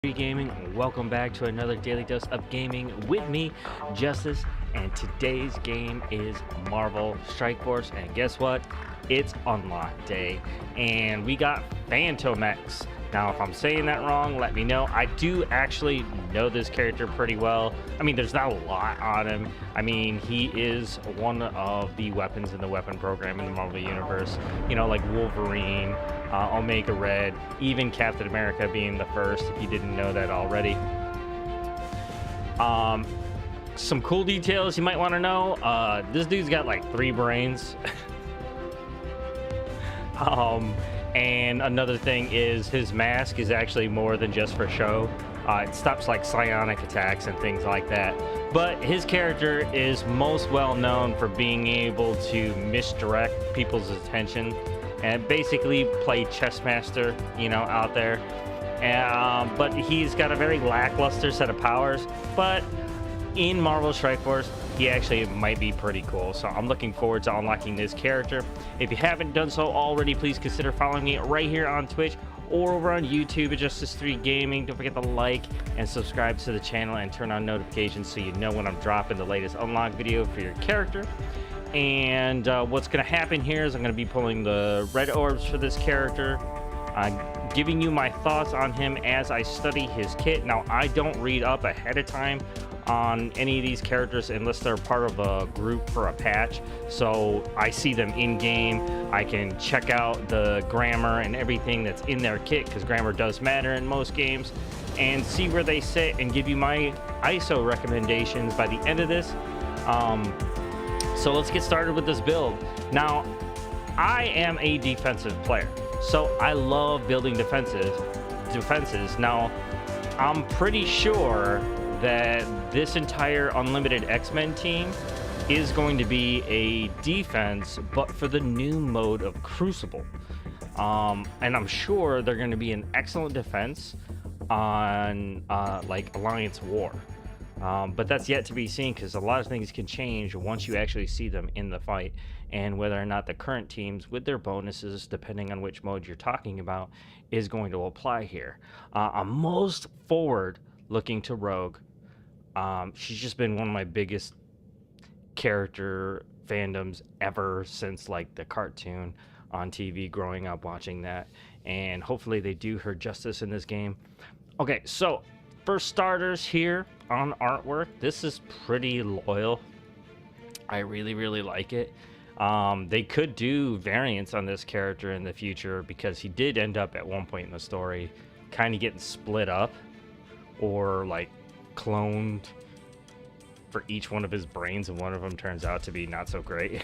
Gaming. Welcome back to another daily dose of gaming with me, Justice, and today's game is Marvel Strike Force, and guess what? It's unlock day, and we got Fantomex. Now, if I'm saying that wrong, let me know. I do actually know this character pretty well. I mean, there's not a lot on him. I mean, he is one of the weapons in the weapon program in the Marvel Universe. You know, like Wolverine, Omega Red, even Captain America being the first, if you didn't know that already. Some cool details you might want to know. This dude's got like 3 brains. And another thing is his mask is actually more than just for show. It stops like psionic attacks and things like that. But his character is most well known for being able to misdirect people's attention and basically play chess master, you know, out there. But he's got a very lackluster set of powers. But in Marvel Strike Force, he actually might be pretty cool, so I'm looking forward to unlocking this character. If you haven't done so already, please consider following me right here on Twitch or over on YouTube at Justice3 Gaming. Don't forget to like and subscribe to the channel and turn on notifications so you know when I'm dropping the latest unlock video for your character. And what's going to happen here is I'm going to be pulling the red orbs for this character, giving you my thoughts on him as I study his kit. Now, I don't read up ahead of time on any of these characters unless they're part of a group for a patch, so I see them in game. I can check out the grammar and everything that's in their kit, because grammar does matter in most games, and see where they sit and give you my ISO recommendations by the end of this. So let's get started with this build. Now, I am a defensive player, so I love building defenses. Now, I'm pretty sure that this entire Unlimited X-Men team is going to be a defense, but for the new mode of Crucible. And I'm sure they're going to be an excellent defense on like Alliance War. But that's yet to be seen, because a lot of things can change once you actually see them in the fight, and whether or not the current teams with their bonuses, depending on which mode you're talking about, is going to apply here. I'm most forward looking to Rogue. She's just been one of my biggest character fandoms ever since like the cartoon on TV, growing up watching that, and hopefully they do her justice in this game. Okay, so for starters here on artwork, this is pretty loyal. I really like it. They could do variants on this character in the future, because he did end up at one point in the story kind of getting split up or like cloned for each one of his brains, and one of them turns out to be not so great.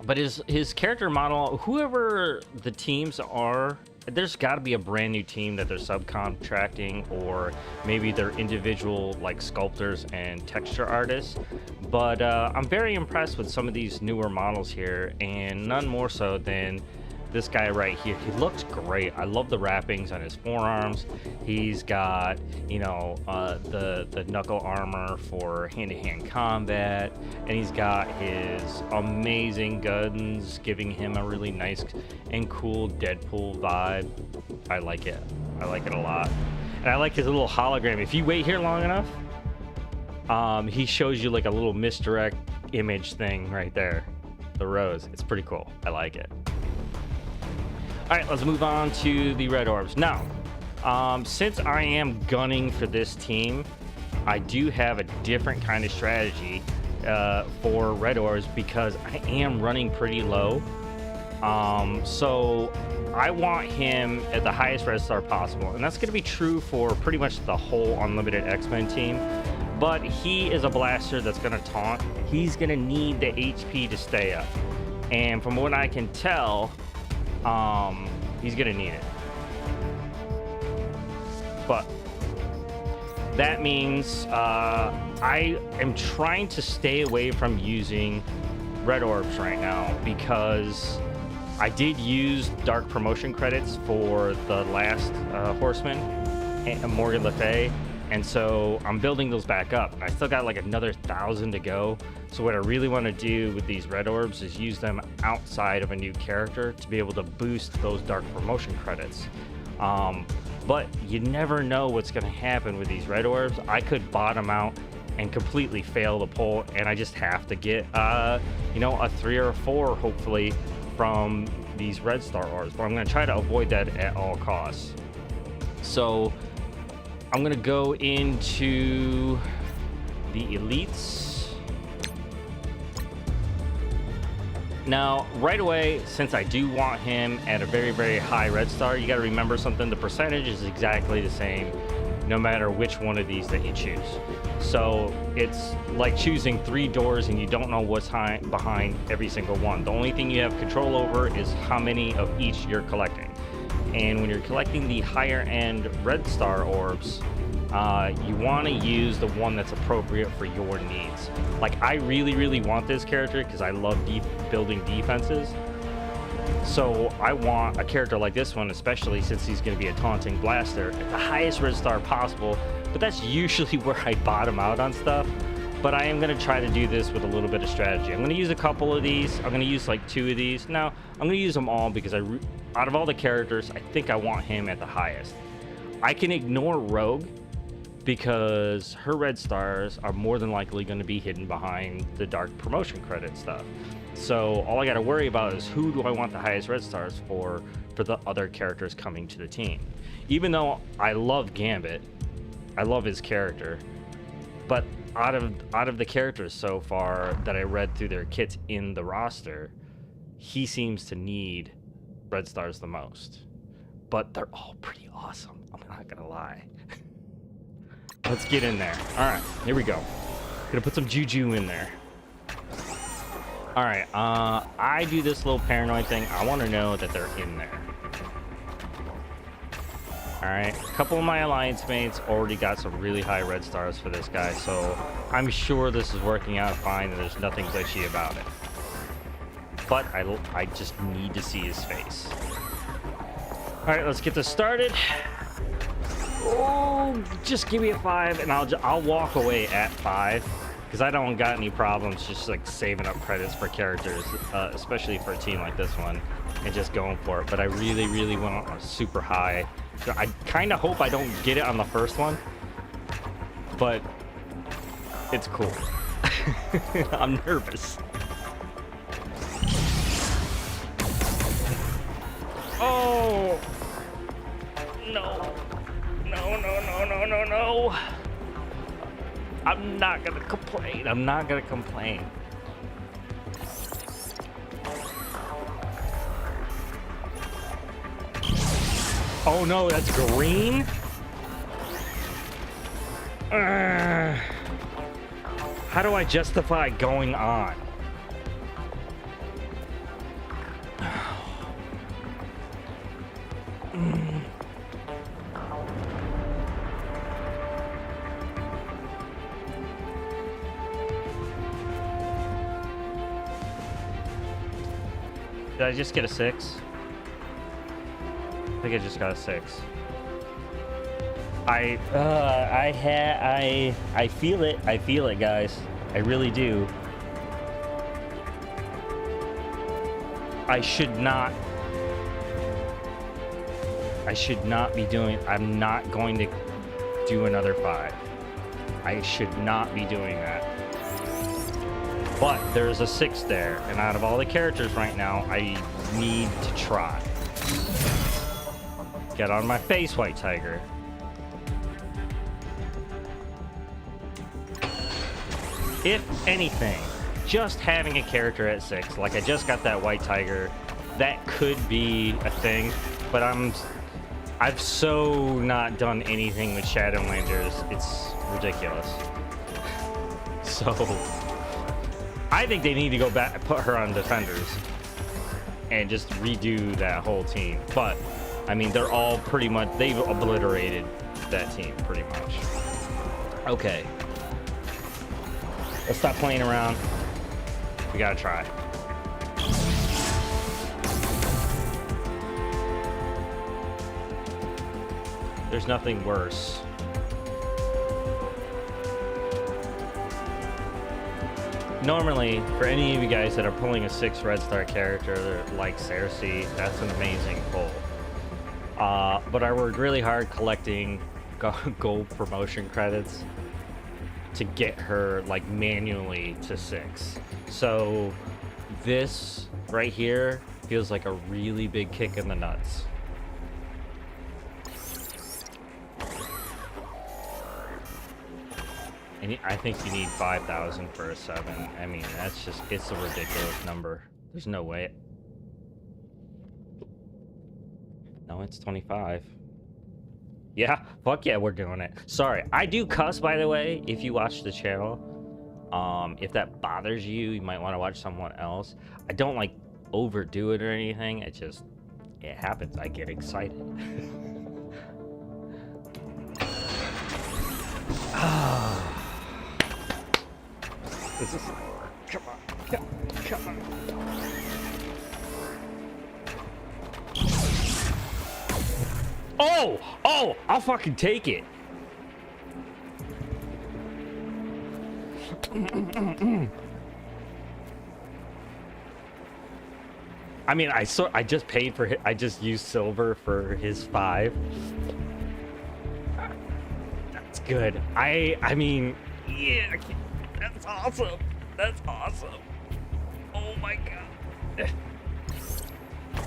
But his character model, whoever the teams are, there's got to be a brand new team that they're subcontracting, or maybe they're individual like sculptors and texture artists. But I'm very impressed with some of these newer models here, and none more so than this guy right here. He looks great. I love the wrappings on his forearms. He's got, you know, the knuckle armor for hand-to-hand combat, and he's got his amazing guns, giving him a really nice and cool Deadpool vibe. I like it. I like it a lot. And I like his little hologram. If you wait here long enough, he shows you like a little misdirect image thing right there. The rose. It's pretty cool. I like it. All right, let's move on to the red orbs. Now, since I am gunning for this team, I do have a different kind of strategy for red orbs, because I am running pretty low. So I want him at the highest red star possible, and that's going to be true for pretty much the whole Unlimited X-Men team. But he is a blaster that's going to taunt. He's going to need the HP to stay up, and from what I can tell, he's gonna need it. But that means I am trying to stay away from using red orbs right now, because I did use dark promotion credits for the last Horseman, Morgan Le Fay, and so I'm building those back up, and I still got like another 1,000 to go. So what I really want to do with these red orbs is use them outside of a new character to be able to boost those dark promotion credits. But you never know what's going to happen with these red orbs. I could bottom out and completely fail the pull, and I just have to get, you know, a 3 or a 4, hopefully, from these red star orbs. But I'm going to try to avoid that at all costs. So I'm going to go into the elites. Now, right away, since I do want him at a very, very high red star, you got to remember something. The percentage is exactly the same no matter which one of these that you choose. So it's like choosing 3 doors and you don't know what's behind every single one. The only thing you have control over is how many of each you're collecting. And when you're collecting the higher end red star orbs, you want to use the one that's appropriate for your needs. Like, I really, really want this character because I love building defenses. So I want a character like this one, especially since he's going to be a taunting blaster, at the highest red star possible. But that's usually where I bottom out on stuff. But I am going to try to do this with a little bit of strategy. I'm going to use a couple of these. I'm going to use like 2 of these. Now, I'm going to use them all because out of all the characters, I think I want him at the highest. I can ignore Rogue because her red stars are more than likely going to be hidden behind the dark promotion credit stuff. So all I got to worry about is who do I want the highest red stars for the other characters coming to the team. Even though I love Gambit, I love his character, but out of the characters so far that I read through their kits in the roster, he seems to need red stars the most. But they're all pretty awesome, I'm not gonna lie. Let's get in there. All right, here we go. Gonna put some juju in there. All right, I do this little paranoid thing. I want to know that they're in there. All right, a couple of my alliance mates already got some really high red stars for this guy, so I'm sure this is working out fine and there's nothing glitchy about it. But I just need to see his face. All right, let's get this started. Oh, just give me a 5 and I'll walk away at 5 because I don't got any problems just like saving up credits for characters, especially for a team like this one, and just going for it. But I really, really want a super high. So I kind of hope I don't get it on the first one, but it's cool. I'm nervous. Oh, no. No. I'm not gonna complain. I'm not gonna complain. Oh no, that's green? How do I justify going on? Did I just get a 6? I think I just got a 6. I feel it. I feel it, guys. I really do. I should not be doing. I'm not going to do another 5. I should not be doing that. But there's a 6 there, and out of all the characters right now, I need to try. Get on my face, White Tiger. If anything, just having a character at 6, like I just got that White Tiger, that could be a thing, but I've so not done anything with Shadowlanders, it's ridiculous. So I think they need to go back and put her on defenders and just redo that whole team. But I mean, they're all pretty much, they've obliterated that team pretty much. Okay, let's stop playing around. We gotta try. There's nothing worse. Normally, for any of you guys that are pulling a 6 red star character like Cersei, that's an amazing pull. But I worked really hard collecting gold promotion credits to get her like manually to 6. So this right here feels like a really big kick in the nuts. And I think you need 5,000 for a 7. I mean, that's just, it's a ridiculous number. There's no way. No, it's 25. Yeah, fuck yeah, we're doing it. Sorry, I do cuss, by the way, if you watch the channel. If that bothers you, you might want to watch someone else. I don't like overdo it or anything. It just, it happens. I get excited. This is, come on. Oh, I'll fucking take it. I mean, I just paid for I just used silver for his 5. That's good. I mean, yeah, that's awesome. That's awesome. Oh my god.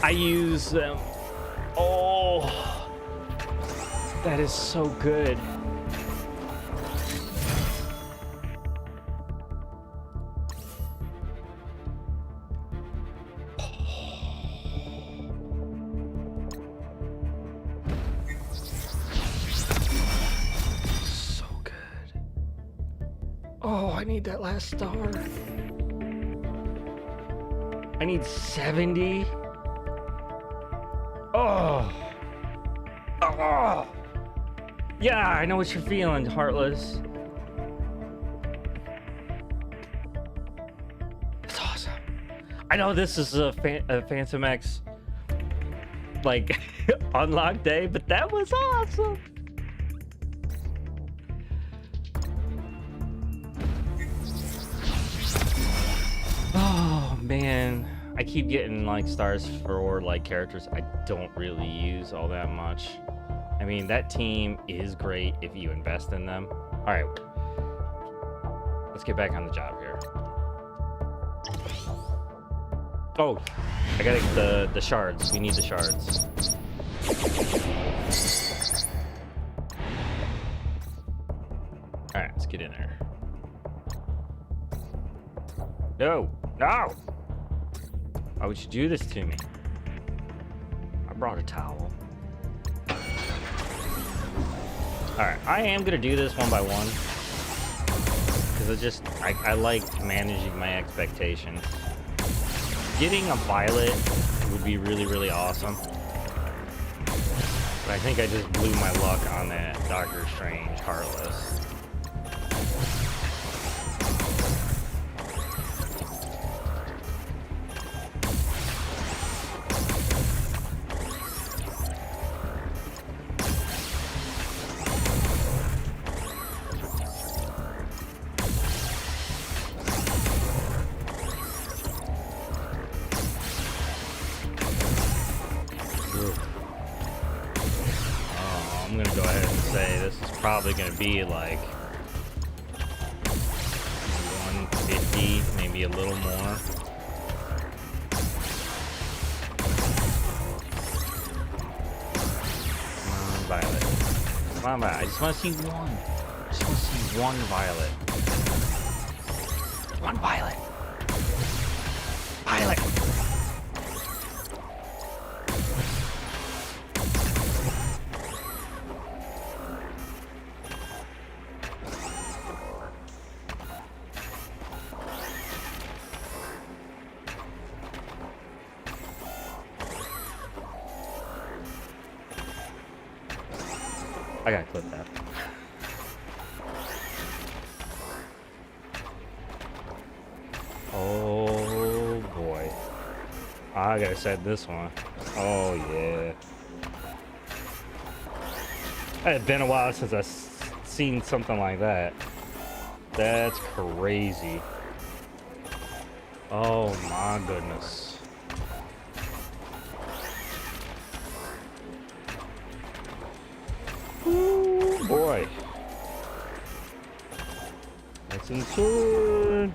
I use them. Oh, that is so good. So good. Oh, I need that last star. I need 70. Oh. Oh. Yeah, I know what you're feeling, Heartless. It's awesome. I know this is a Fantomex, like, unlock day, but that was awesome. Oh, man. I keep getting, like, stars for, like, characters I don't really use all that much. I mean, that team is great if you invest in them. All right, let's get back on the job here. Oh, I gotta get the shards. We need the shards. All right, let's get in there. No, no! Why would you do this to me? I brought a towel. Alright, I am gonna do this one by one. Because I like managing my expectations. Getting a violet would be really, really awesome. But I think I just blew my luck on that Doctor Strange Heartless. I'm gonna go ahead and say this is probably gonna be like 150, maybe a little more. Come on, Violet. Come on, Violet. I just want to see one. I just want to see one Violet. One Violet. Violet. I gotta clip that. Oh boy. I gotta set this one. Oh yeah. It's been a while since I've seen something like that. That's crazy. Oh my goodness. boy. That's insane.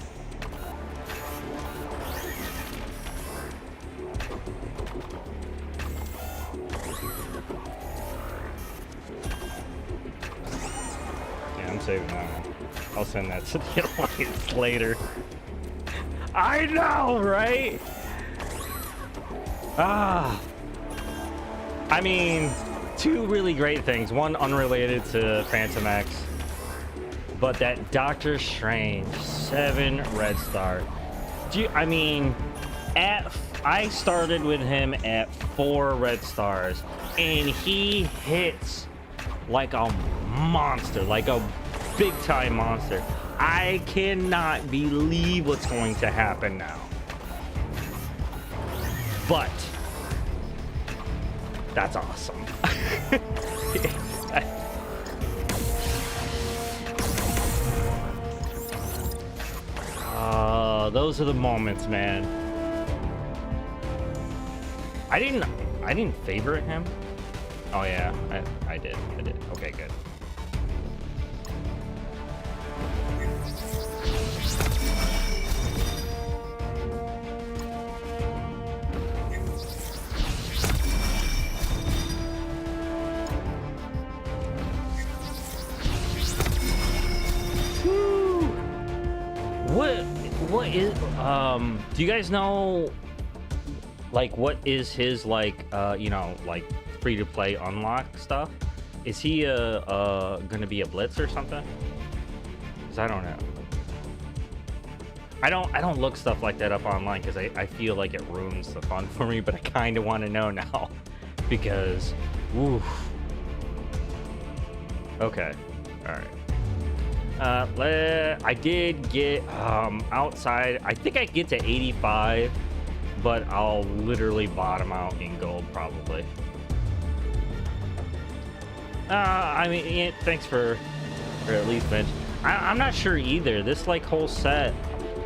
Yeah, I'm saving that one. I'll send that to the Alliance later. I know, right? Ah. I mean, two really great things. One unrelated to Fantomex, but that Doctor Strange 7 red star. I mean, I started with him at 4 red stars, and he hits like a monster, like a big time monster. I cannot believe what's going to happen now. But that's awesome. Those are the moments, man. I didn't favorite him. Oh yeah, I did. Okay, good. What is do you guys know, like, what is his, like, you know, like, free to play unlock stuff? Is he gonna be a blitz or something? Because I don't know. I don't look stuff like that up online because I feel like it ruins the fun for me, but I kind of want to know now because oof. Okay, all right. I did get outside. I think I get to 85, but I'll literally bottom out in gold probably. I mean, yeah, thanks for at least mention. I'm not sure either. This like whole set,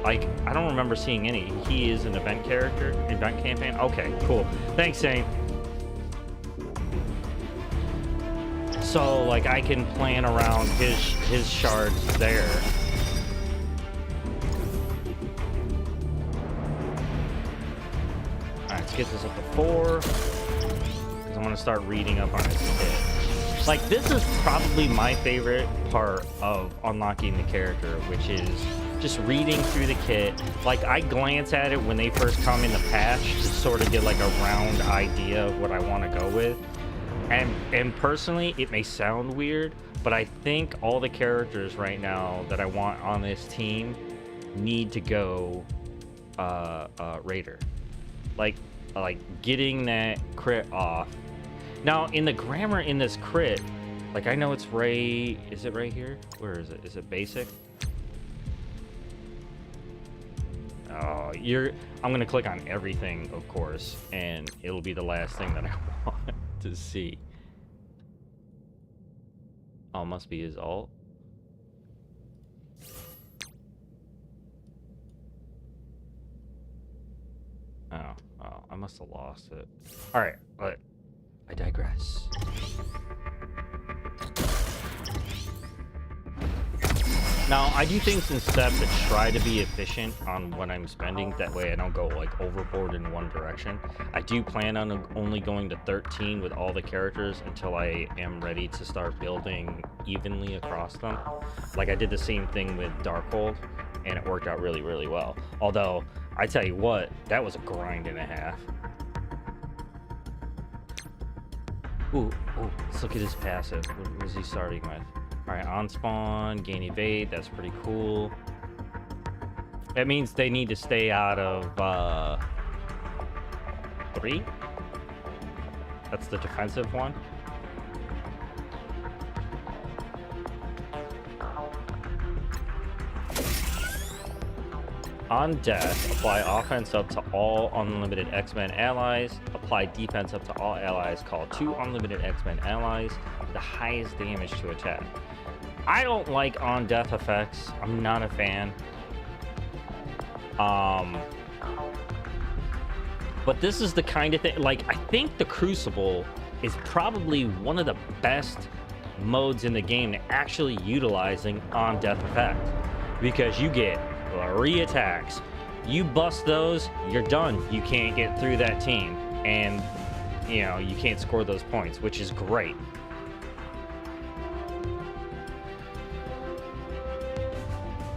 like I don't remember seeing any. He is an event character, event campaign. Okay, cool. Thanks, Saint. So like I can plan around his shards there. Alright, let's get this up to 4. Because I want to start reading up on his kit. Like this is probably my favorite part of unlocking the character, which is just reading through the kit. Like I glance at it when they first come in the patch to sort of get like a round idea of what I want to go with. And personally, it may sound weird, but I think all the characters right now that I want on this team need to go Raider. Like getting that crit off. Now, in the grammar in this crit, like I know it's is it right here? Where is it? Is it basic? Oh, I'm gonna click on everything, of course, and it'll be the last thing that I want to see. Oh, must be his alt. Oh, I must have lost it. All right, but I digress. Now, I do things in step to try to be efficient on what I'm spending. That way I don't go like overboard in one direction. I do plan on only going to 13 with all the characters until I am ready to start building evenly across them. Like I did the same thing with Darkhold, and it worked out really, really well. Although, I tell you what, that was a grind and a half. Ooh, let's look at his passive. What was he starting with? Alright, on spawn, gain evade, that's pretty cool. That means they need to stay out of 3. That's the defensive one. On death, apply offense up to all unlimited XMEN allies. Apply defense up to all allies. Call 2 unlimited XMEN allies with the highest damage to attack. I don't like on death effects. I'm not a fan. But this is the kind of thing, like, I think the Crucible is probably one of the best modes in the game to actually utilizing on death effect, because you get 3 attacks. You bust those, you're done. You can't get through that team, and you know, you can't score those points, which is great.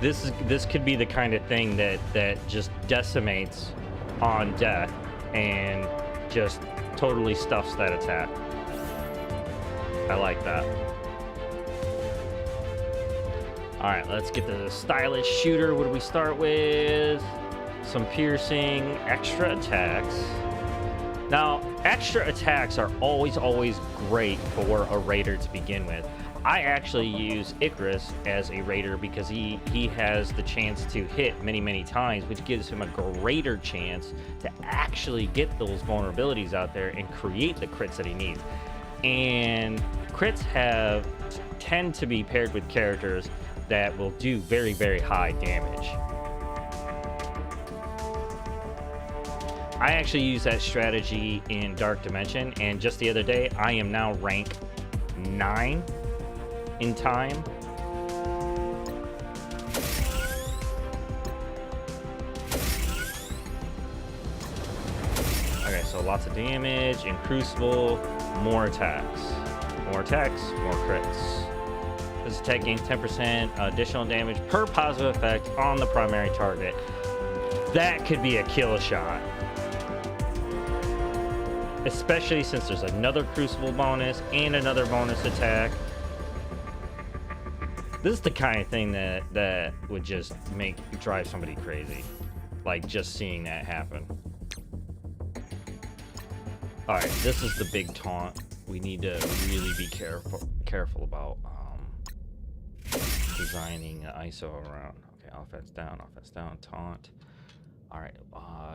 This could be the kind of thing that just decimates on death and just totally stuffs that attack. I like that. All right, let's get the stylish shooter. What do we start with? Some piercing, extra attacks. Now, extra attacks are always great for a raider to begin with. I actually use Icarus as a raider because he has the chance to hit many times, which gives him a greater chance to actually get those vulnerabilities out there and create the crits that he needs. And crits tend to be paired with characters that will do very high damage. I actually use that strategy in Dark Dimension, and just the other day, I am now rank 9 in time. Okay, so lots of damage in Crucible, more attacks. More attacks, more crits. This attack gains 10% additional damage per positive effect on the primary target. That could be a kill shot. Especially since there's another Crucible bonus and another bonus attack. This is the kind of thing that would just drive somebody crazy. Like, just seeing that happen. Alright, this is the big taunt. We need to really be careful about designing the ISO around. Okay, offense down, taunt. Alright,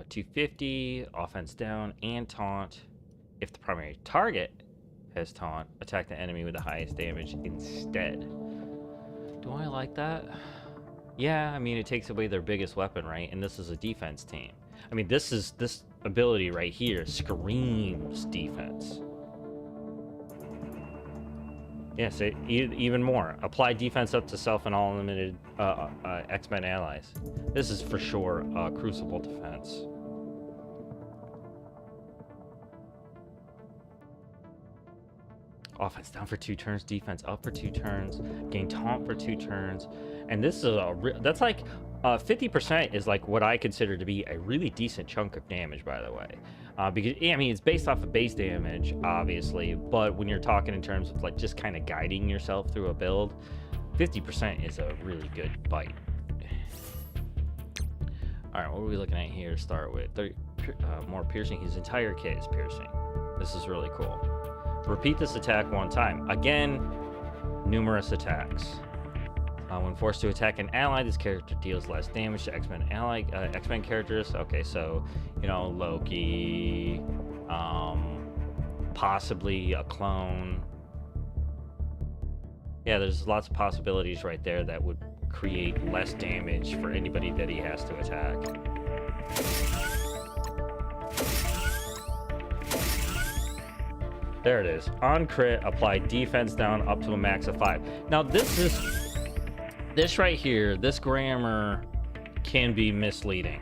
250, offense down, and taunt. If the primary target has taunt, attack the enemy with the highest damage instead. Do I like that? Yeah, I mean, it takes away their biggest weapon, right? And this is a defense team. I mean, this ability right here screams defense. Yes, even more. Apply defense up to self and all unlimited XMEN allies. This is for sure Crucible defense. Offense down for 2 turns, defense up for 2 turns, gain taunt for 2 turns, and this is that's like 50% is like what I consider to be a really decent chunk of damage, by the way. Because I mean, it's based off of base damage, obviously, but when you're talking in terms of like just kind of guiding yourself through a build, 50% is a really good bite. All right, what are we looking at here to start with? More piercing. His entire kit is piercing. This is really cool. Repeat this attack 1 time. Again, numerous attacks. When forced to attack an ally, this character deals less damage to X-Men characters. Okay, so, you know, Loki, possibly a clone. Yeah, there's lots of possibilities right there that would create less damage for anybody that he has to attack. There it is. On crit, apply defense down up to a max of 5. Now this right here, this grammar can be misleading.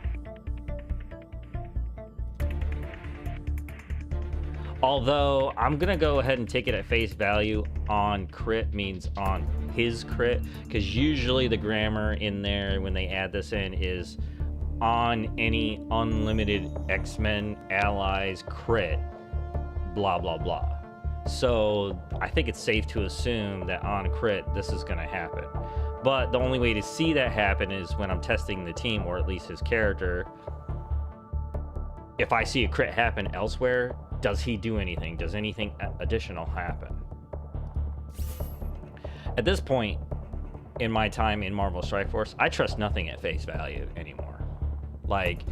Although I'm gonna go ahead and take it at face value. On crit means on his crit, because usually the grammar in there when they add this in is on any unlimited X-Men allies crit, blah blah blah. So I think it's safe to assume that on crit this is gonna happen. But the only way to see that happen is when I'm testing the team, or at least his character. If I see a crit happen elsewhere, does he do anything? Does anything additional happen? At this point in my time in Marvel Strike Force, I trust nothing at face value anymore. Like,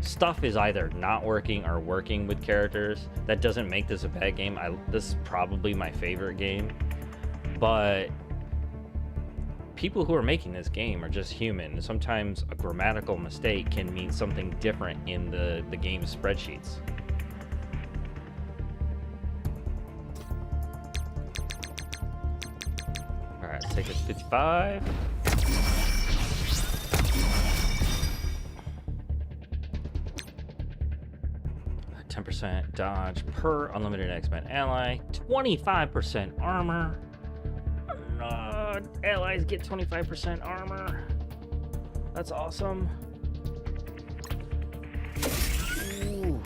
stuff is either not working or working with characters. That doesn't make this a bad game. This is probably my favorite game. But people who are making this game are just human. Sometimes a grammatical mistake can mean something different in the game's take it to 55. %, dodge per unlimited X-Men ally, 25% armor. Allies get 25% armor. That's awesome. Ooh,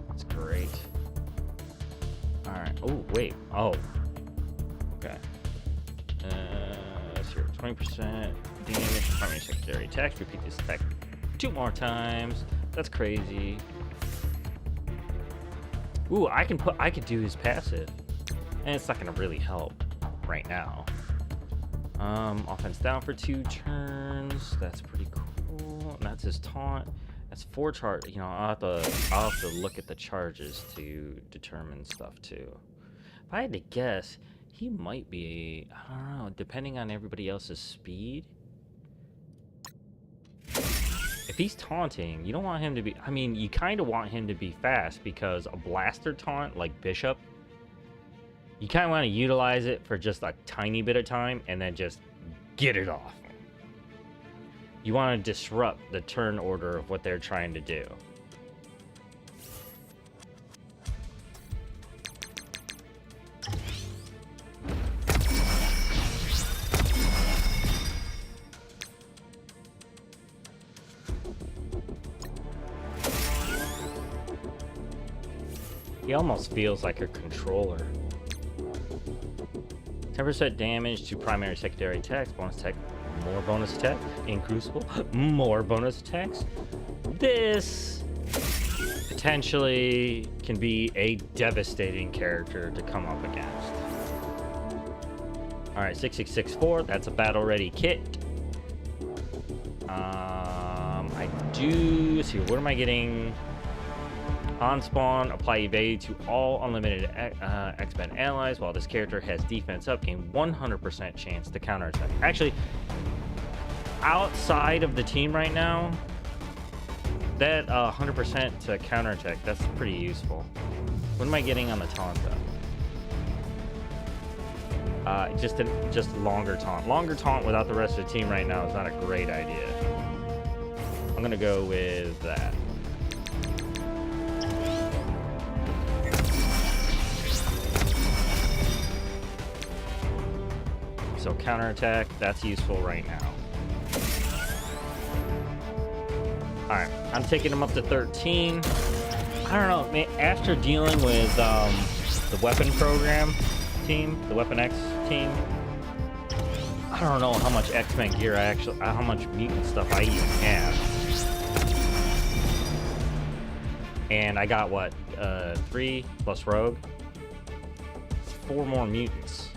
that's great. All right. Oh wait. Oh. Okay. Let's hear 20% damage. Primary secondary attacks. Repeat this attack 2 more times. That's crazy. Ooh, I could do his passive, and it's not gonna really help right now. Offense down for 2 turns. That's pretty cool. And that's his taunt. That's 4 charge. You know, I'll have to look at the charges to determine stuff too. If I had to guess, he might be. I don't know. Depending on everybody else's speed. If he's taunting, you don't want him to be... I mean, you kind of want him to be fast, because a blaster taunt, like Bishop, you kind of want to utilize it for just a tiny bit of time and then just get it off. You want to disrupt the turn order of what they're trying to do. He almost feels like a controller. 10% damage to primary secondary attacks. Bonus attack, more bonus attack. In Crucible, more bonus attacks. This potentially can be a devastating character to come up against. Alright, 6664, that's a battle-ready kit. I do... see, what am I getting? On spawn, apply evade to all unlimited X-Men allies. While this character has defense up, gain 100% chance to counterattack. Actually, outside of the team right now, that 100% to counterattack, that's pretty useful. What am I getting on the taunt though? Just longer taunt. Longer taunt without the rest of the team right now is not a great idea. I'm gonna go with that. So counterattack, that's useful right now. Alright, I'm taking him up to 13. I don't know, man, after dealing with the weapon program team, the Weapon X team, I don't know how much X-Men gear how much mutant stuff I even have. And I got what, 3 plus Rogue? It's 4 more mutants.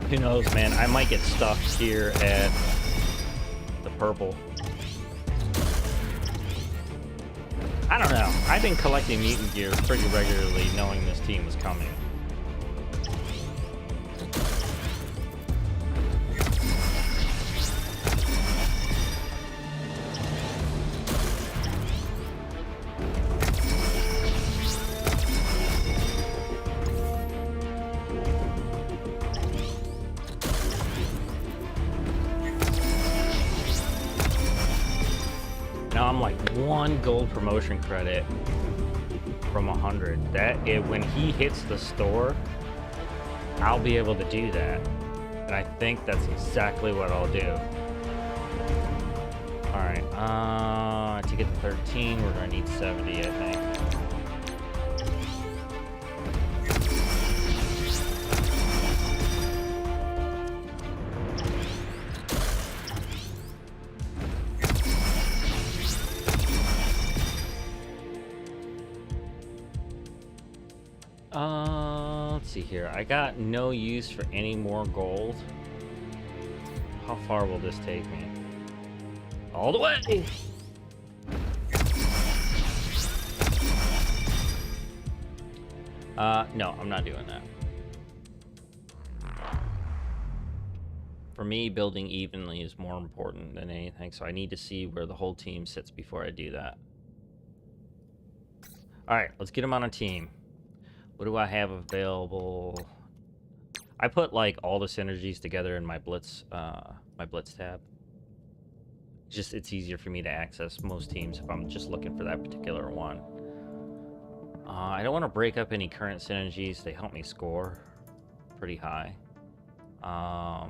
Who knows, man? I might get stuck here at the purple. I don't know. I've been collecting mutant gear pretty regularly, knowing this team was coming. Now I'm like 1 gold promotion credit from 100. When he hits the store, I'll be able to do that. And I think that's exactly what I'll do. Alright, to get to 13, we're gonna need 70, I think. Let's see here. I got no use for any more gold. How far will this take me? All the way! No, I'm not doing that. For me, building evenly is more important than anything, so I need to see where the whole team sits before I do that. All right, let's get them on a team. What do I have available? I put like all the synergies together in my Blitz tab. It's easier for me to access most teams if I'm just looking for that particular one. I don't want to break up any current synergies. They help me score pretty high. Let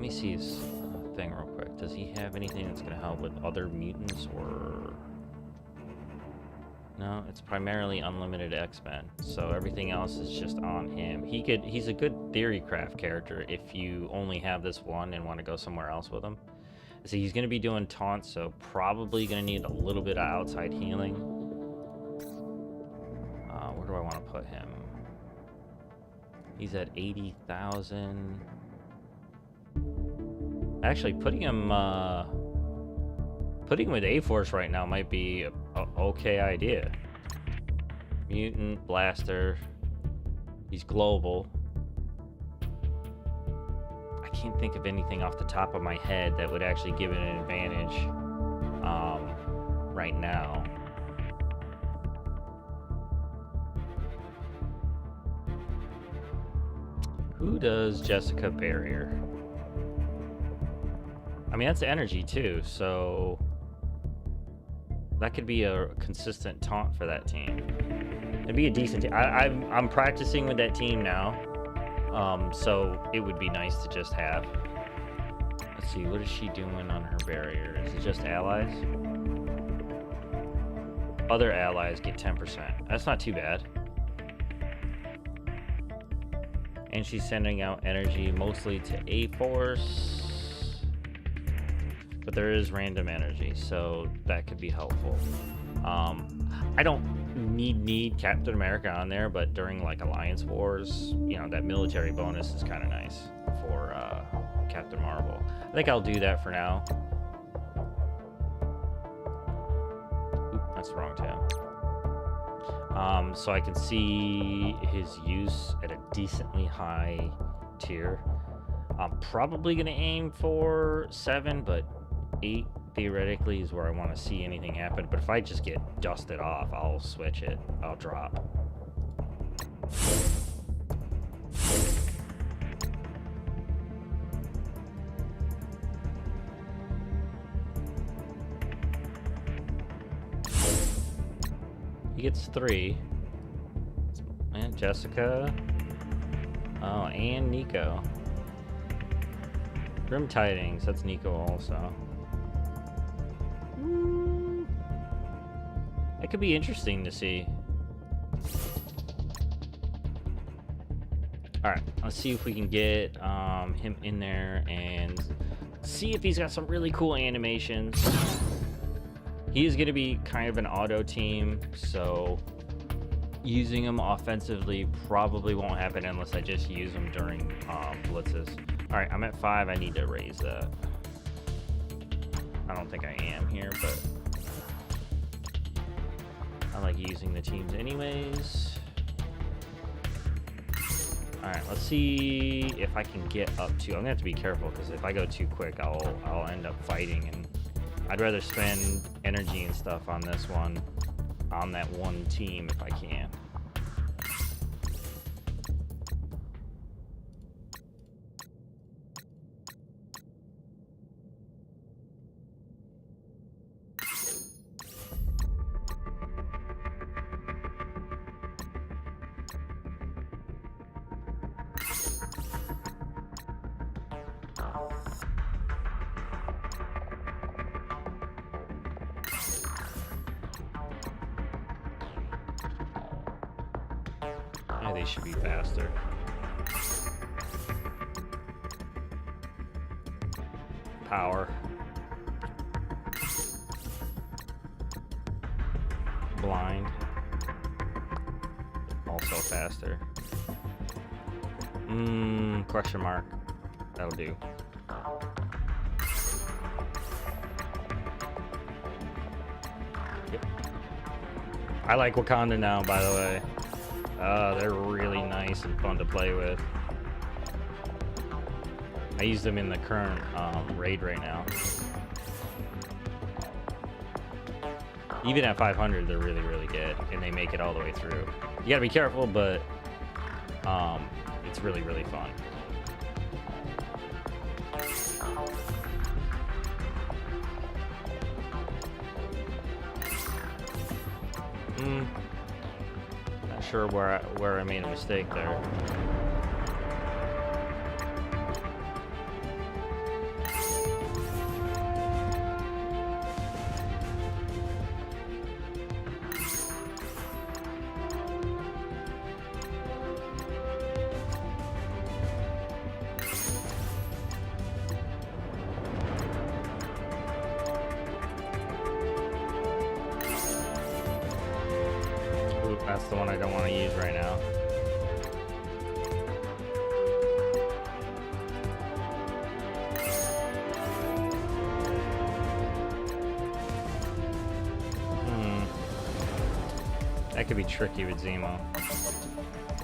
me see his thing real quick. Does he have anything that's going to help with other mutants or... No, it's primarily unlimited XMEN, so everything else is just on him. He's a good theorycraft character if you only have this one and want to go somewhere else with him. So he's going to be doing taunts, so probably going to need a little bit of outside healing. Where do I want to put him? He's at 80,000. Actually, putting him with A-Force right now might be a okay idea. Mutant, Blaster. He's global. I can't think of anything off the top of my head that would actually give it an advantage right now. Who does Jessica Barrier? I mean, that's energy too, so that could be a consistent taunt for that team. It'd be a decent team. I'm practicing with that team now, so it would be nice to just have. Let's see, what is she doing on her barrier? Is it just allies? Other allies get 10%. That's not too bad. And she's sending out energy mostly to A-Force. But there is random energy, so that could be helpful. I don't need Captain America on there, but during like Alliance Wars, you know, that military bonus is kind of nice for Captain Marvel. I think I'll do that for now. Oop, that's the wrong tab. So I can see his use at a decently high tier. I'm probably going to aim for 7, but 8 theoretically is where I want to see anything happen. But if I just get dusted off, I'll switch it. I'll drop. He gets 3. And Jessica. Oh, and Nico. Grim Tidings, that's Nico also. That could be interesting to see. Alright, let's see if we can get him in there and see if he's got some really cool animations. He is going to be kind of an auto team, so using him offensively probably won't happen unless I just use him during blitzes. Alright, I'm at 5. I need to raise that. I don't think I am here, but I like using the teams anyways. Alright, let's see if I can get up to... I'm going to have to be careful, because if I go too quick, I'll end up fighting, and I'd rather spend energy and stuff on this one, on that one team if I can. They should be faster. Power. Blind. Also faster. Question mark. That'll do. Yep. I like Wakanda now, by the way. They're really nice and fun to play with. I use them in the current raid right now. Even at 500, they're really, really good, and they make it all the way through. You gotta be careful, but it's really, really fun. Not sure where I made a mistake there. That's the one I don't want to use right now. That could be tricky with Zemo.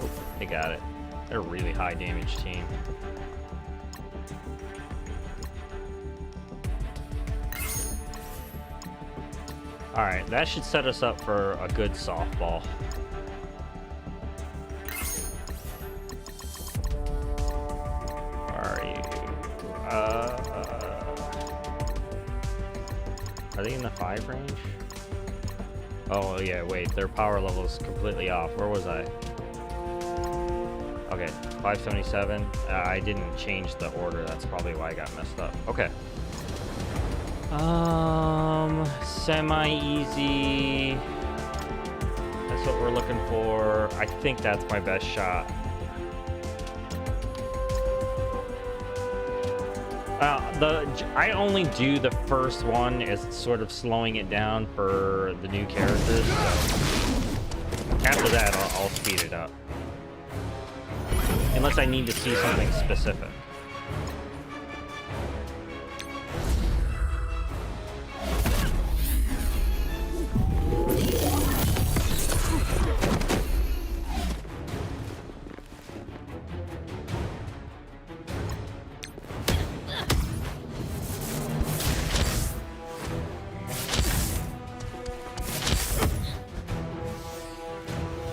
Oh, they got it. They're a really high damage team. Alright, that should set us up for a good softball. Where are you? Are they in the 5 range? Oh yeah, wait, their power level is completely off. Where was I? Okay, 577. I didn't change the order. That's probably why I got messed up. Okay. Semi-easy. That's what we're looking for. I think that's my best shot. I only do the first one as sort of slowing it down for the new characters. So after that, I'll speed it up. Unless I need to see something specific.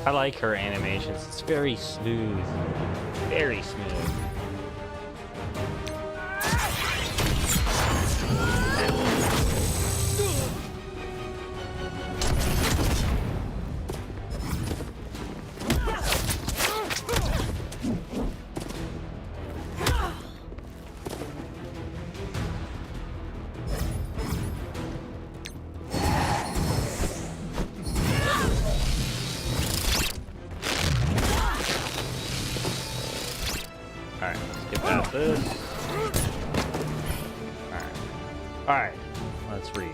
I like her animations. It's very smooth. Very smooth. Alright, let's get past this. Alright, let's read.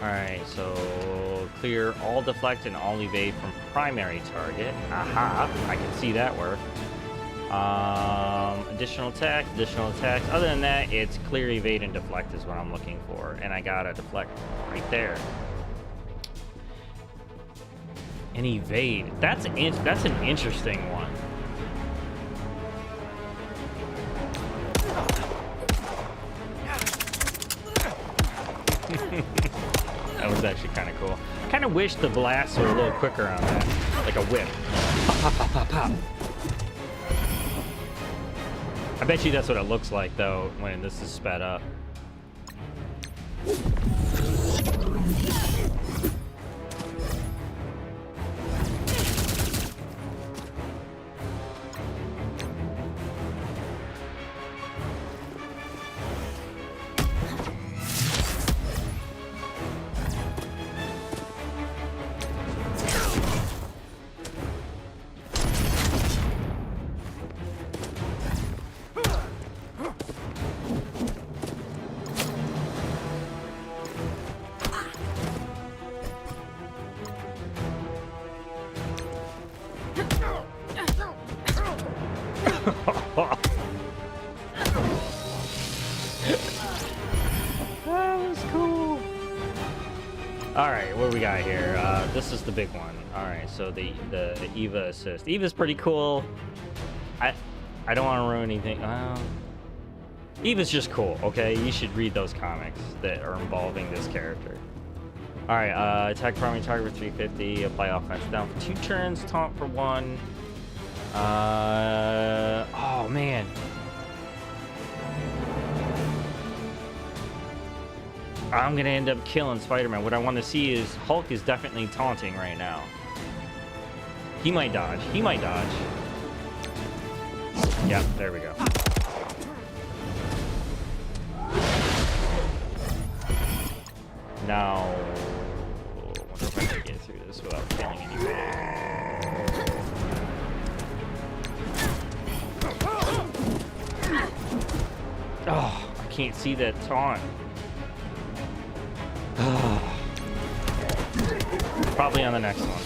Alright, so clear all deflect and all evade from primary target. Aha, I can see that work. Additional attack. Other than that, it's clear, evade, and deflect is what I'm looking for. And I got a deflect right there. And evade. That's an interesting one. That was actually kind of cool. I kind of wish the blasts were a little quicker on that, like a whip. Pop, pop, pop, pop, pop. I bet you that's what it looks like though when this is sped up. That was cool. All right, what do we got here? This is the big one. All right, so the Eva assist. Eva's pretty cool. I don't want to ruin anything. Eva's just cool, okay? You should read those comics that are involving this character. Alright, attack primary target for 350, apply offense down for 2 turns, taunt for 1. Oh man. I'm gonna end up killing Spider-Man. What I want to see is Hulk is definitely taunting right now. He might dodge. He might dodge. Yeah, there we go. Now, I wonder if I can get through this without killing anyone. Oh, I can't see that taunt. Probably on the next one.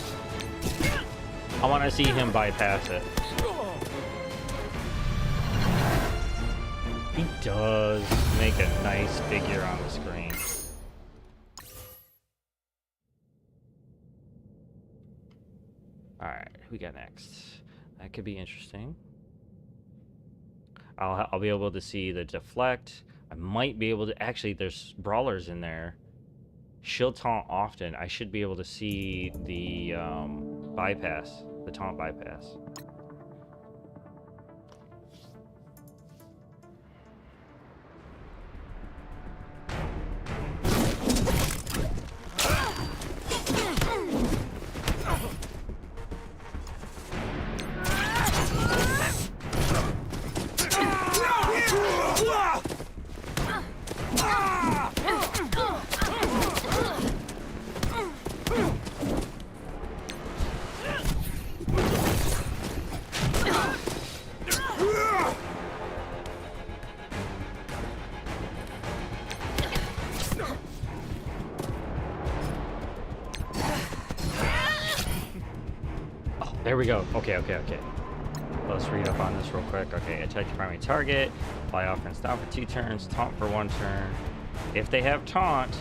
I want to see him bypass it. He does make a nice figure on the screen. Alright, who we got next? That could be interesting. I'll be able to see the deflect. I might be able to... Actually, there's brawlers in there. She'll taunt often. I should be able to see the bypass. The taunt bypass. There we go. Okay. Let's read up on this real quick. Okay, attack the primary target. Apply offense down for 2 turns. Taunt for 1 turn. If they have taunt,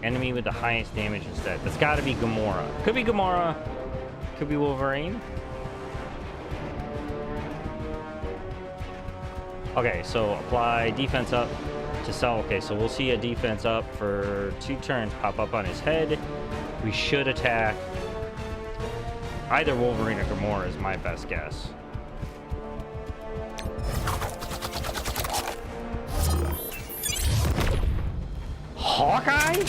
enemy with the highest damage instead. That's got to be Gamora. Could be Gamora. Could be Wolverine. Okay, so apply defense up to sell. Okay, so we'll see a defense up for 2 turns pop up on his head. We should attack. Either Wolverine or Gamora is my best guess. Hawkeye?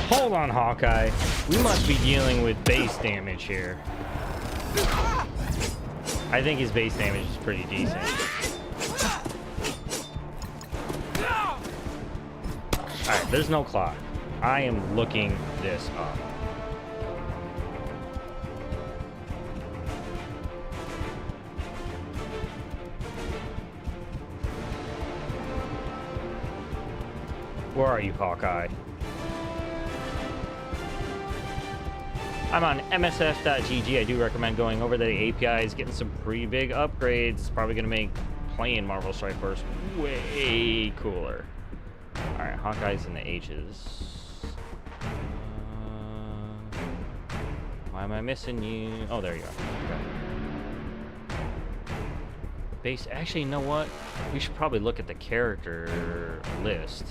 Hold on, Hawkeye. We must be dealing with base damage here. I think his base damage is pretty decent. Alright, there's no clock. I am looking this up. Where are you, Hawkeye? I'm on MSF.gg. I do recommend going over the APIs, getting some pretty big upgrades. It's probably going to make playing Marvel Strike Force way cooler. Alright, Hawkeye's in the H's. Why am I missing you? Oh, there you are. Okay. Base. Actually, you know what? We should probably look at the character list.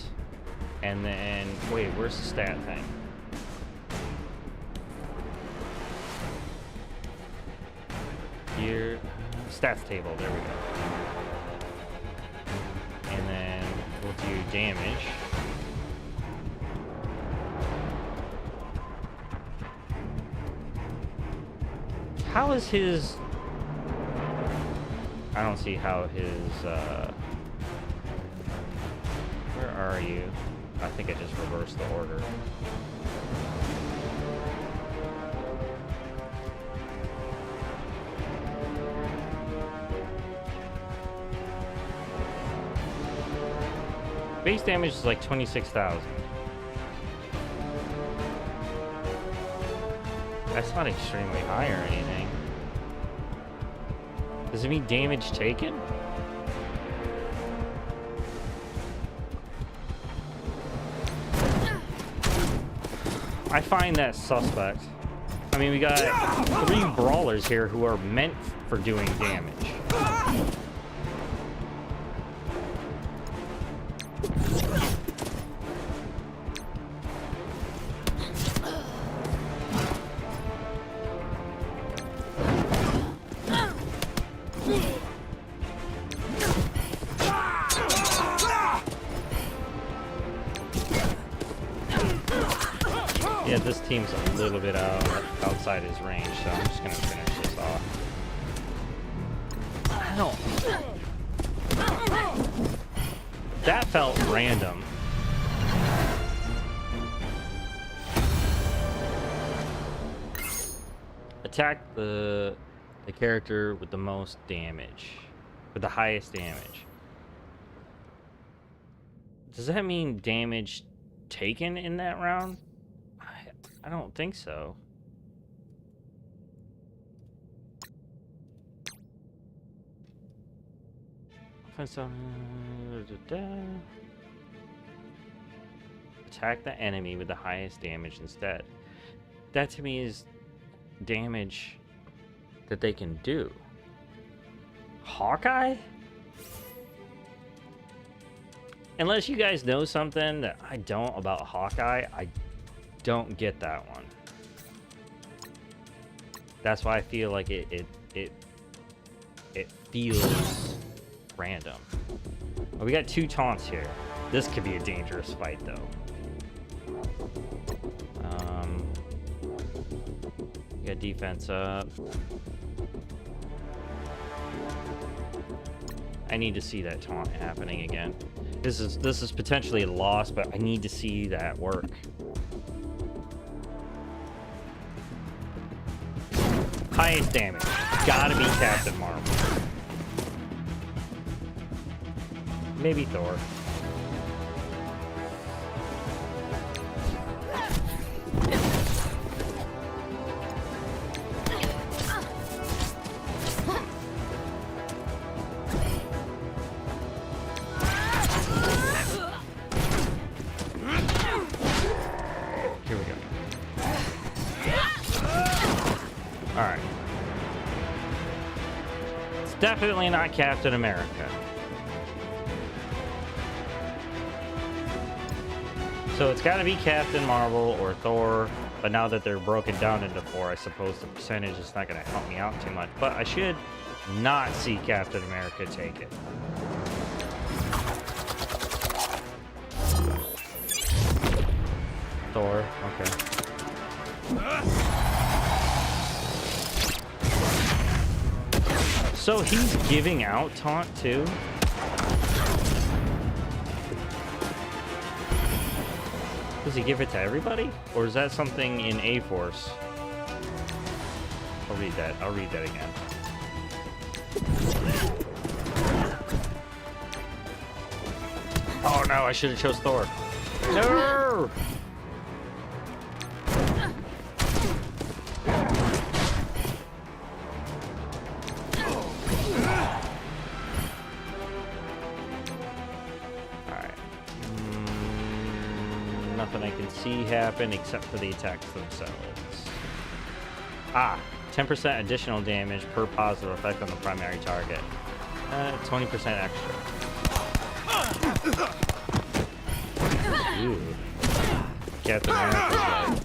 And then, wait, where's the stat thing? Here, stats table, there we go. And then we'll do damage. How is his... I don't see how his, where are you? I think I just reversed the order. Base damage is like 26,000. That's not extremely high or anything. Does it mean damage taken? I find that suspect. I mean, we got 3 brawlers here who are meant for doing damage. this team's a little bit outside his range, so I'm just gonna finish this off. I don't... That felt random. Attack the character with the most damage. With the highest damage. Does that mean damage taken in that round? I don't think so. Attack the enemy with the highest damage instead. That to me is damage that they can do. Hawkeye? Unless you guys know something that I don't about Hawkeye, I don't get that one. That's why I feel like it feels random. Well, we got 2 taunts here. This could be a dangerous fight, though. We got defense up. I need to see that taunt happening again. This is potentially a loss, but I need to see that work. Highest damage. Gotta be Captain Marvel. Maybe Thor. Here we go. Alright. It's definitely not Captain America. So it's got to be Captain Marvel or Thor, but now that they're broken down into 4, I suppose the percentage is not going to help me out too much. But I should not see Captain America take it. Thor, okay. So he's giving out taunt too? Does he give it to everybody? Or is that something in A-Force? I'll read that. I'll read that again. Oh no, I should have chose Thor. No! Nothing I can see happen except for the attacks themselves. 10% additional damage per positive effect on the primary target. 20% extra. Ooh. Captain America's right.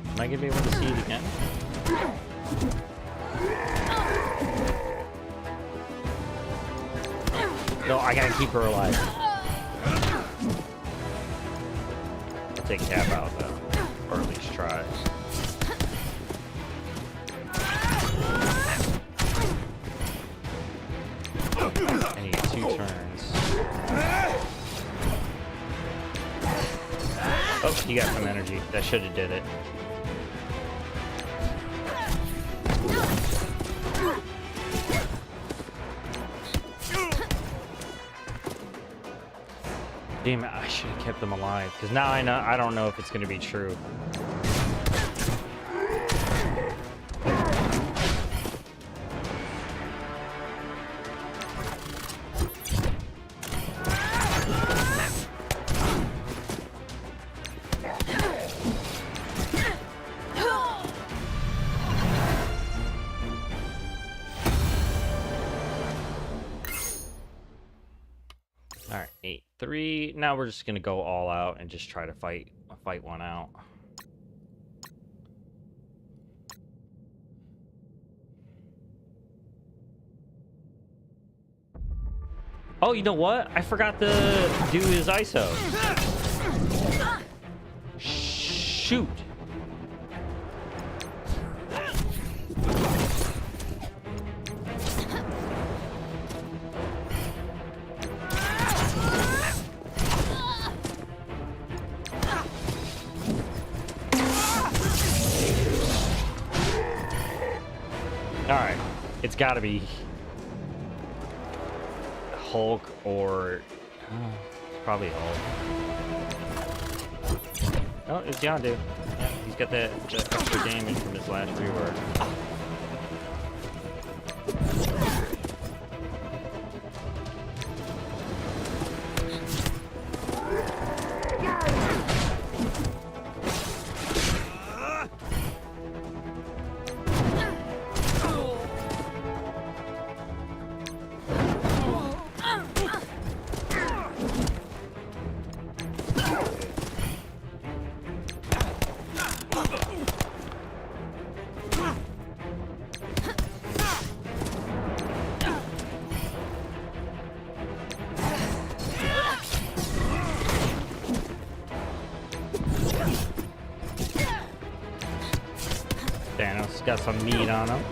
Am I gonna be able to see it again? No, I gotta keep her alive. I'll take Cap out though, or at least try. I need 2 turns. Oh, he got some energy. That should have did it. Damn it, I should have kept them alive, because now I don't know if it's going to be true. Alright, 8-3. Now we're just gonna go all out and just try to fight one out. Oh, you know what? I forgot to do his ISO. Shoot. All right, it's got to be Hulk or it's probably Hulk. Oh, it's Yondu. Yeah, he's got that extra damage from his last rework. Thanos got some meat on him.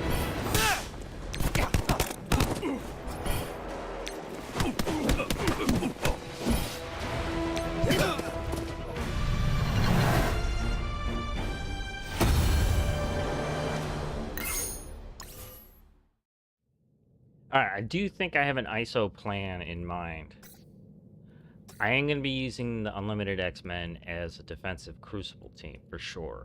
Alright, I do think I have an ISO plan in mind. I am going to be using the Unlimited X-Men as a defensive Crucible team, for sure.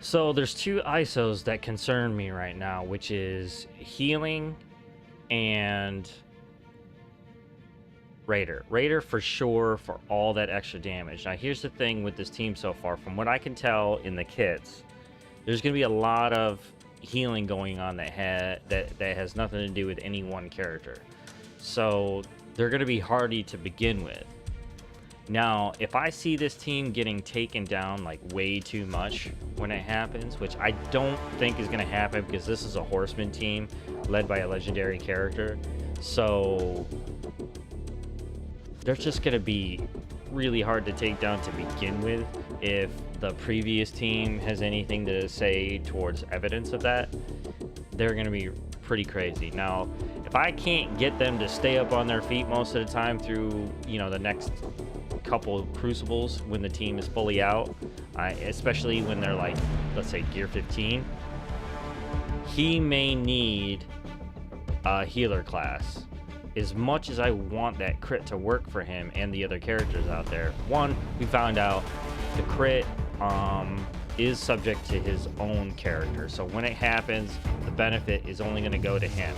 So there's two ISOs that concern me right now, which is healing and Raider. Raider for sure for all that extra damage. Now here's the thing with this team so far. From what I can tell in the kits, there's going to be a lot of healing going on that has nothing to do with any one character. So they're going to be hardy to begin with. Now, if I see this team getting taken down like way too much when it happens, which I don't think is going to happen because this is a Horseman team led by a legendary character, so they're just going to be really hard to take down to begin with. If the previous team has anything to say towards evidence of that, they're going to be pretty crazy. Now, if I can't get them to stay up on their feet most of the time through, you know, the next couple of Crucibles when the team is fully out, especially when they're like, let's say gear 15, he may need a healer class. As much as I want that crit to work for him and the other characters out there, one, we found out the crit is subject to his own character, so when it happens, the benefit is only going to go to him,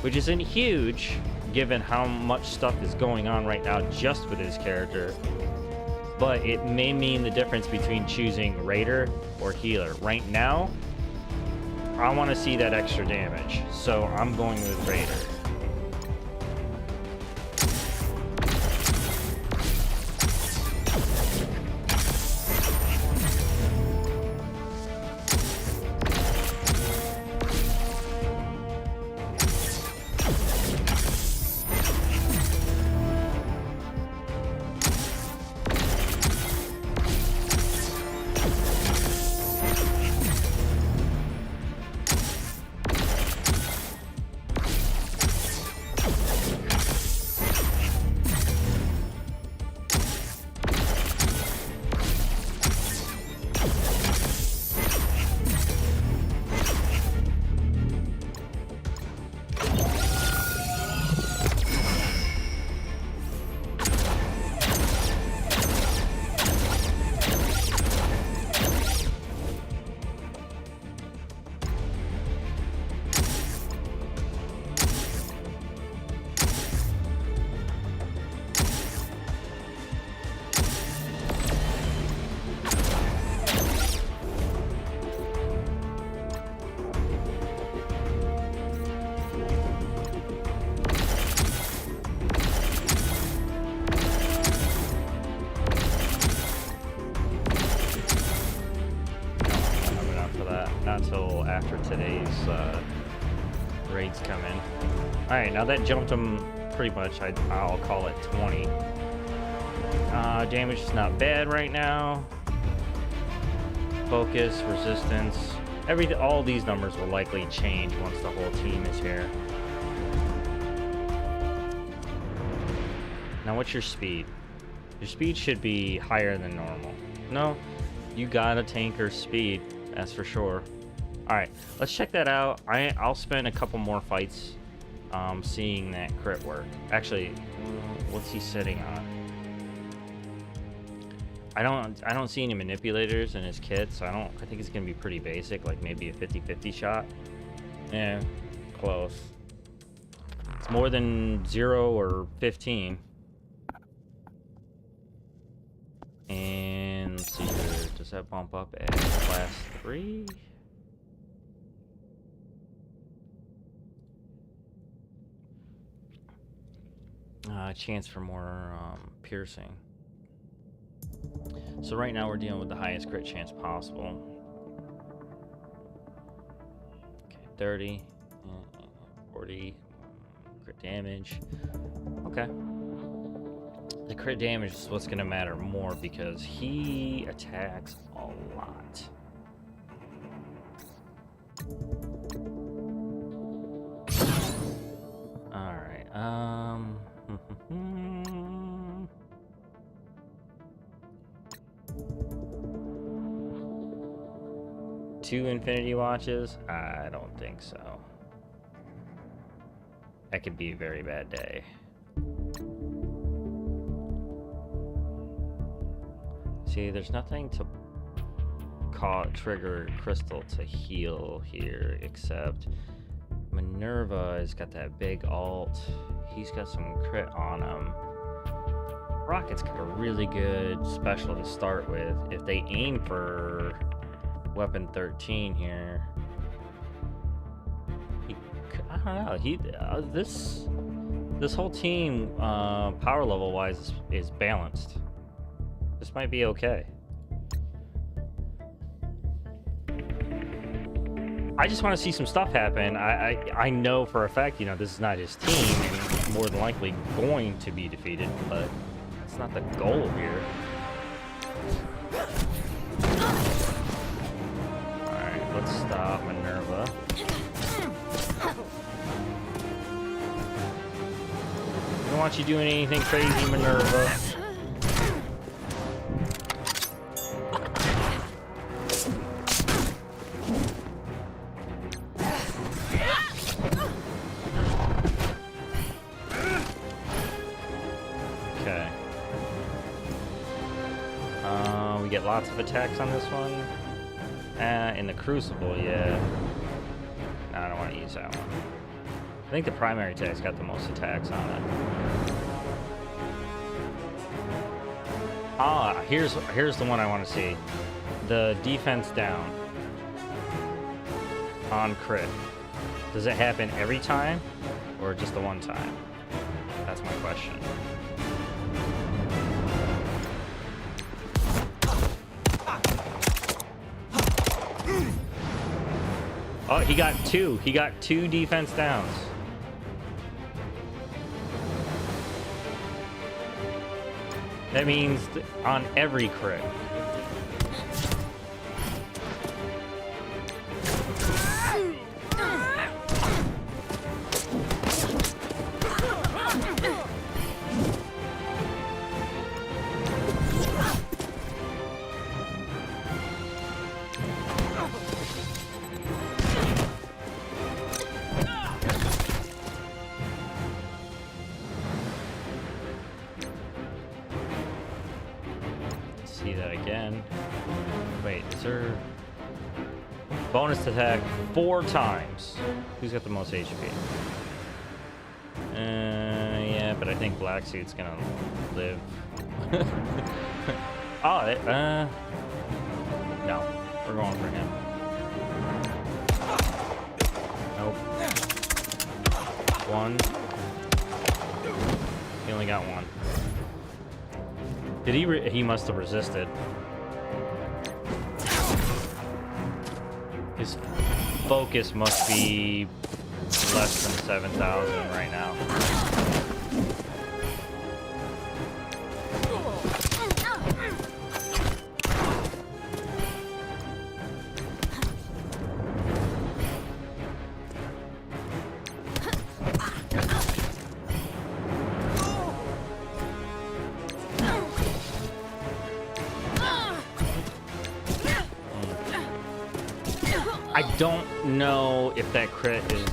which isn't huge given how much stuff is going on right now just with his character, but it may mean the difference between choosing Raider or healer. Right now, I want to see that extra damage, so I'm going with Raider. raids come in. Alright, now that jumped him pretty much, I'll call it 20. Damage is not bad right now. Focus, resistance, all these numbers will likely change once the whole team is here. Now what's your speed? Your speed should be higher than normal. No, you got a tanker's speed, that's for sure. Alright, let's check that out. I'll spend a couple more fights seeing that crit work. Actually, what's he sitting on? I don't see any manipulators in his kit, so I think it's gonna be pretty basic, like maybe a 50-50 shot. Yeah, close. It's more than 0 or 15. And let's see here, does that bump up at class 3? Chance for more piercing. So right now we're dealing with the highest crit chance possible. Okay, 30, 40, crit damage. Okay. The crit damage is what's gonna matter more because he attacks a lot. Alright, 2 Infinity Watches? I don't think so. That could be a very bad day. See, there's nothing to trigger Crystal to heal here, except Minerva has got that big ult. He's got some crit on him. Rocket's got a really good special to start with. If they aim for weapon 13 here, I don't know. This whole team, power level wise, is balanced. This might be okay. I just want to see some stuff happen. I know for a fact, you know, this is not his team, and more than likely going to be defeated, but that's not the goal here. Alright, let's stop Minerva. I don't want you doing anything crazy, Minerva. Get lots of attacks on this one. In the Crucible, yeah. No, I don't want to use that one. I think the primary attack's got the most attacks on it. Ah, here's the one I want to see. The defense down on crit. Does it happen every time or just the one time? That's my question. Oh, he got 2. He got 2 defense downs. That means on every crit. See that again. Wait, is there bonus attack 4 times? Who's got the most HP? Yeah, but I think Black Suit's gonna live. Oh, no, we're going for him. Nope. 1. He only got 1. Did he must have resisted. His focus must be less than 7,000 right now. I don't know if that crit is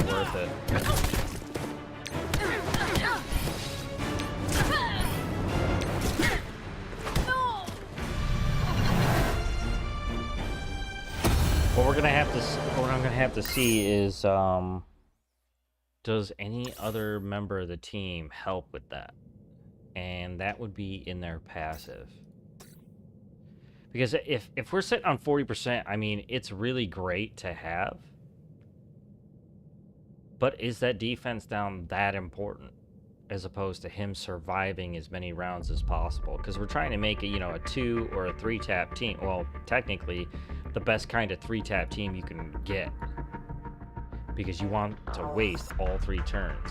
worth it. What I'm gonna have to see is does any other member of the team help with that? And that would be in their passive. Because if we're sitting on 40%, I mean, it's really great to have. But is that defense down that important as opposed to him surviving as many rounds as possible? Because we're trying to make it, you know, a 2 or a 3-tap team. Well, technically, the best kind of 3-tap team you can get. Because you want to waste all 3 turns.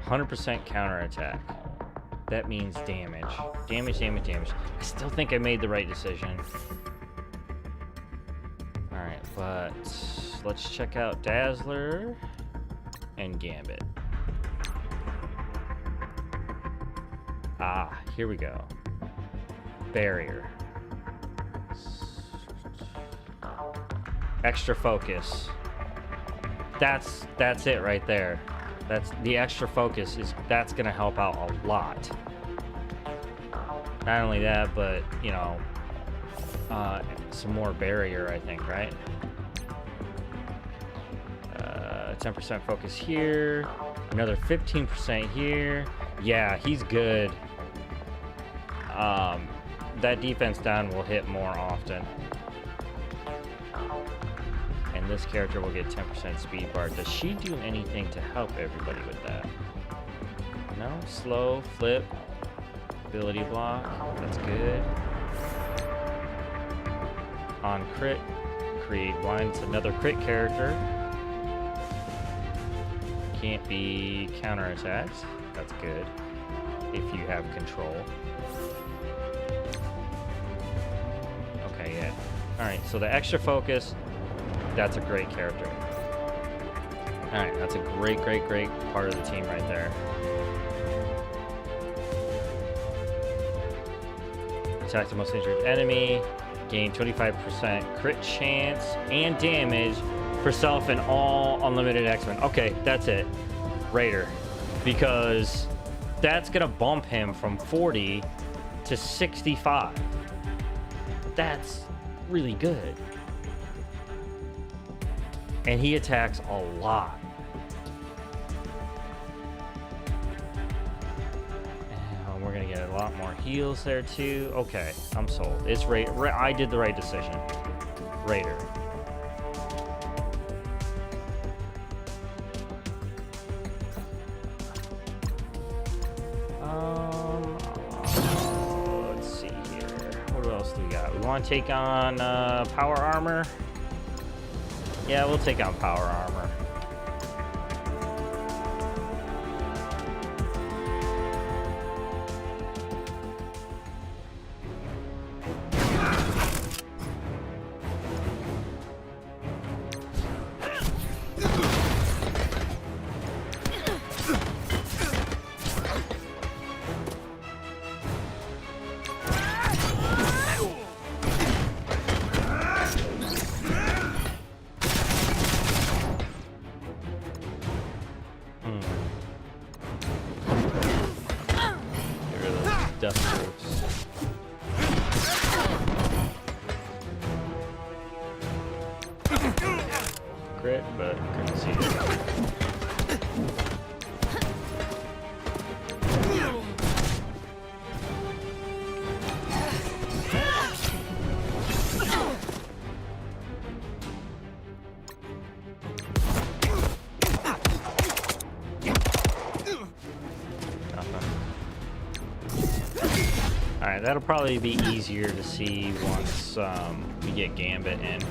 %, counterattack. That means damage. Damage. I still think I made the right decision. Alright, but let's check out Dazzler and Gambit. Ah, here we go. Barrier. Extra focus. That's it right there. That's the extra focus that's gonna help out a lot. Not only that, but you know, some more barrier, I think, right? 10% focus here, another 15% here. Yeah, he's good. That defense down will hit more often. And this character will get 10% speed bar. Does she do anything to help everybody with that? No? Slow, flip, ability block. That's good. On crit, create blind. It's another crit character. Can't be counterattacks. That's good. If you have control. Okay, yeah. Alright, so the extra focus. That's a great character. Alright, that's a great part of the team right there. Attack the most injured enemy. Gain 25% crit chance and damage for self and all unlimited XMEN. Okay, that's it. Raider. Because that's going to bump him from 40 to 65. That's really good. And he attacks a lot. And we're gonna get a lot more heals there too. Okay, I'm sold. It's Raider. I did the right decision. Raider. Let's see here. What else do we got? We want to take on power armor. Yeah, we'll take on power armor. Crit, but couldn't see it. Alright, that'll probably be easier to see once we get Gambit in.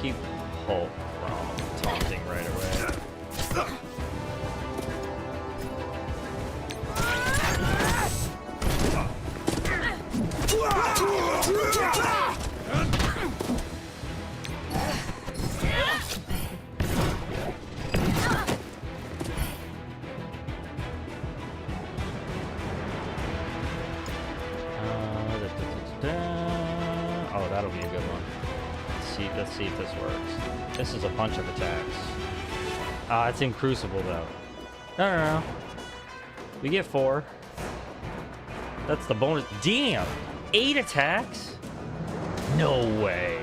Keep Hulk from taunting right away. Oh, that'll be a good one. Let's see if this works. This is a bunch of attacks. It's in Crucible though. No. We get 4. That's the bonus. Damn! 8 attacks? No way.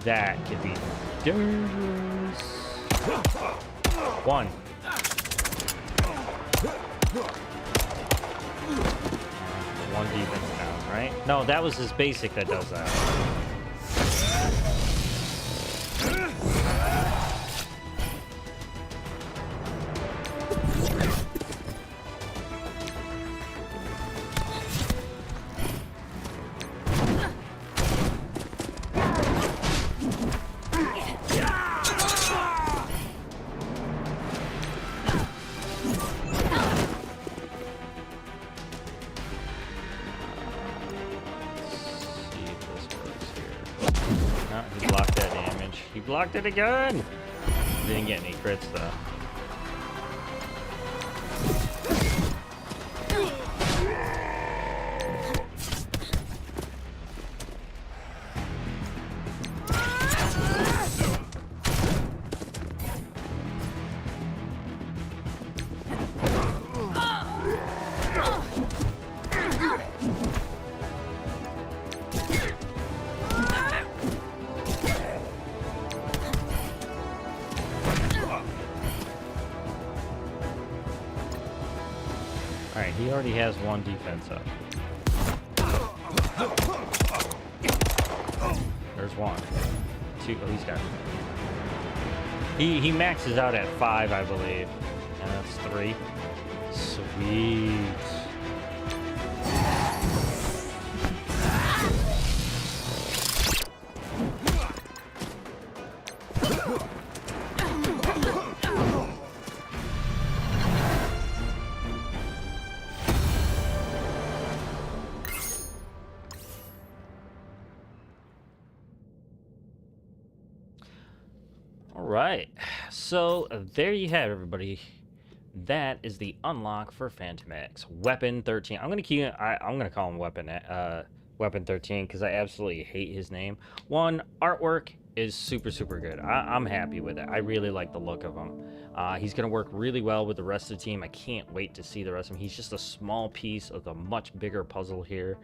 That could be dangerous. 1. One defense down, right? No, that was his basic that does that. He blocked that damage. He blocked it again! Didn't get any crits though. Alright, he already has 1 defense up. There's 1. 2. Oh, he's got. He maxes out at 5, I believe. And that's 3. Sweet. Alright, so there you have it, everybody. That is the unlock for Fantomex. Weapon 13. I'm gonna call him Weapon 13 because I absolutely hate his name. One, artwork is super good. I'm happy with it. I really like the look of him. He's gonna work really well with the rest of the team. I can't wait to see the rest of him. He's just a small piece of the much bigger puzzle here.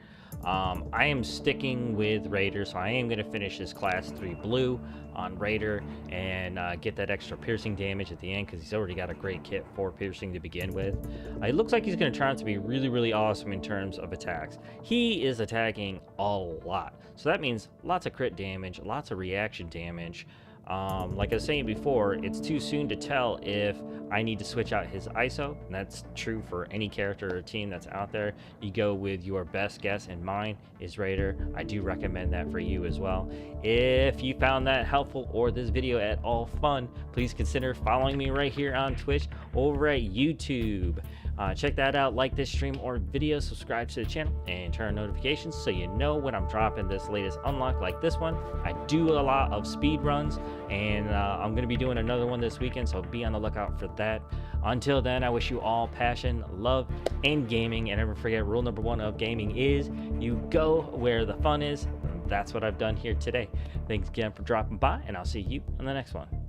I am sticking with Raider, so I am going to finish this class 3 blue on Raider and get that extra piercing damage at the end because he's already got a great kit for piercing to begin with. It looks like he's going to turn out to be really awesome in terms of attacks. He is attacking a lot, so that means lots of crit damage, lots of reaction damage. Like I was saying before, it's too soon to tell if I need to switch out his ISO, and that's true for any character or team that's out there. You go with your best guess, and mine is Raider. I do recommend that for you as well. If you found that helpful or this video at all fun, please consider following me right here on Twitch, over at YouTube. Check that out, like this stream or video, subscribe to the channel, and turn on notifications so you know when I'm dropping this latest unlock like this one. I do a lot of speed runs, and I'm going to be doing another one this weekend, so be on the lookout for that. Until then, I wish you all passion, love, and gaming, and never forget rule number 1 of gaming is you go where the fun is. That's what I've done here today. Thanks again for dropping by, and I'll see you on the next one.